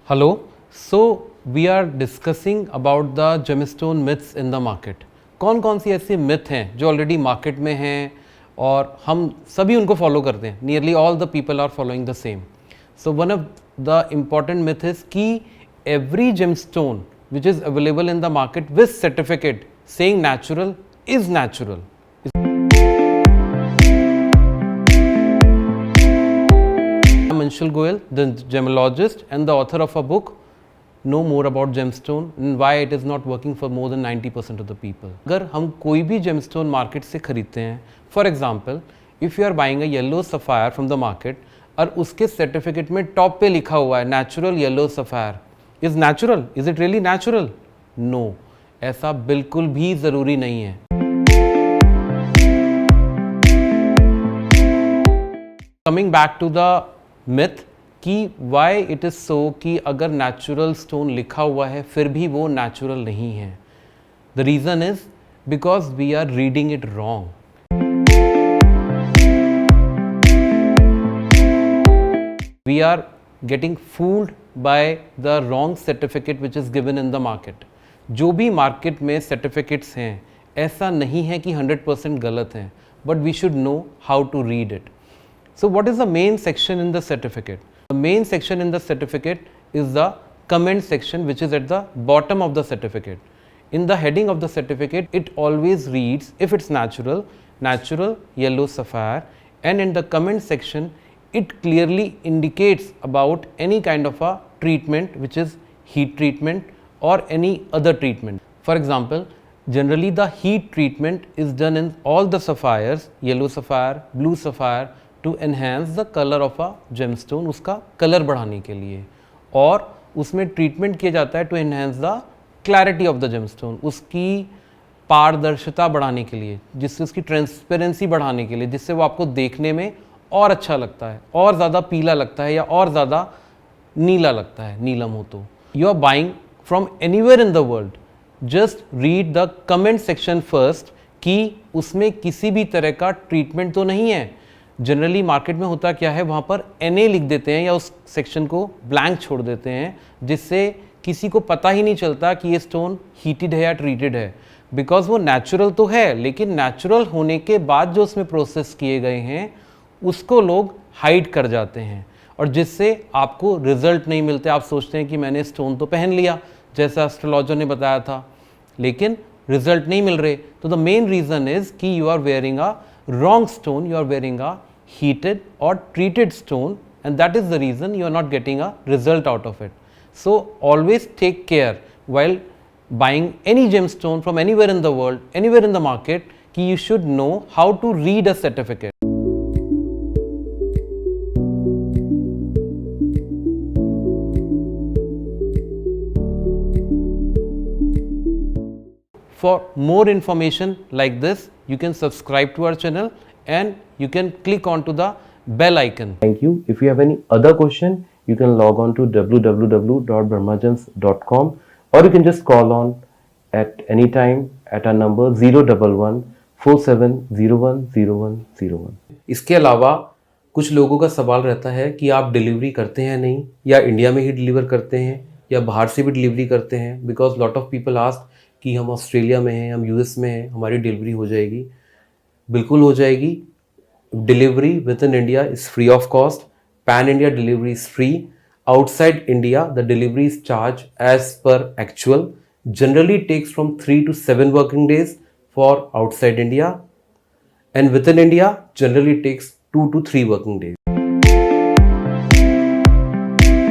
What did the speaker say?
Hello. So we are discussing about the gemstone myths in the market. कौन कौन सी ऐसी myth हैं जो ऑलरेडी मार्केट में हैं और हम सभी उनको फॉलो करते हैं. Nearly all the people are following the same. So one of the important myth is कि every gemstone which is available in the market with certificate saying natural is natural. I'm Anshul Goyal, the gemologist and the author of a book Know More About Gemstone and Why It Is Not Working for More than 90% of the People. अगर हम कोई भी gemstone market से खरीदते हैं, for example if you are buying a yellow sapphire from the market और उसके certificate में टॉप पे लिखा हुआ है natural yellow sapphire, is natural, is it really natural? No, ऐसा बिल्कुल भी ज़रूरी नहीं है. Coming back to the myth कि वाई इट इज़ सो कि अगर नेचुरल स्टोन लिखा हुआ है फिर भी वो नेचुरल नहीं है. The reason is because we are reading it wrong. We are getting fooled by the wrong certificate which is given in the market. जो भी मार्केट में सर्टिफिकेट्स हैं ऐसा नहीं है कि 100% गलत हैं, but we should know how to read it. So what is the main section in the certificate? The main section in the certificate is the comment section, which is at the bottom of the certificate. In the heading of the certificate, it always reads, if it's natural, natural yellow sapphire, and in the comment section, it clearly indicates about any kind of a treatment, which is heat treatment or any other treatment. For example, generally the heat treatment is done in all the sapphires, yellow sapphire, blue sapphire, to enhance the colour of a gemstone, उसका colour बढ़ाने के लिए. और उसमें treatment किया जाता है to enhance the clarity of the gemstone, उसकी पारदर्शिता बढ़ाने के लिए, जिससे उसकी ट्रांसपेरेंसी बढ़ाने के लिए, जिससे वो आपको देखने में और अच्छा लगता है, और ज़्यादा पीला लगता है या और ज़्यादा नीला लगता है, नीलम हो तो. You are buying from anywhere in the world, just read the comment section first कि उसमें किसी भी तरह का ट्रीटमेंट तो नहीं है. जनरली मार्केट में होता क्या है, वहाँ पर NA लिख देते हैं या उस सेक्शन को ब्लैंक छोड़ देते हैं, जिससे किसी को पता ही नहीं चलता कि ये स्टोन हीटेड है या ट्रीटेड है. बिकॉज वो नेचुरल तो है, लेकिन नेचुरल होने के बाद जो उसमें प्रोसेस किए गए हैं उसको लोग हाइड कर जाते हैं, और जिससे आपको रिजल्ट नहीं मिलते. आप सोचते हैं कि मैंने स्टोन तो पहन लिया जैसा एस्ट्रोलॉजर ने बताया था, लेकिन रिजल्ट नहीं मिल रहे. तो द मेन रीज़न इज़ कि you are wearing a wrong stone, you are wearing a heated or treated stone, and that is the reason you are not getting a result out of it. So always take care while buying any gemstone from anywhere in the world, anywhere in the market, कि you should know how to read a certificate. For more information like this, you can subscribe to our channel and you can click on to the bell icon. Thank you. If you have any other question, you can log on to www.brahmagems.com, or you can just call on at any time at our number 011-4701-0101. इसके अलावा कुछ लोगों का सवाल रहता है कि आप डिलीवरी करते हैं नहीं, या इंडिया में ही डिलीवर करते हैं या बाहर से भी डिलीवरी करते हैं. Because lot of people ask कि हम ऑस्ट्रेलिया में हैं, हम यूएस में हैं, हमारी डिलीवरी हो जाएगी. बिल्कुल हो जाएगी. Delivery within India is free of cost. Pan India delivery is free. Outside India the delivery is charge as per actual. Generally takes from 3 to 7 working days for outside India, and within India generally takes 2 to 3 working days.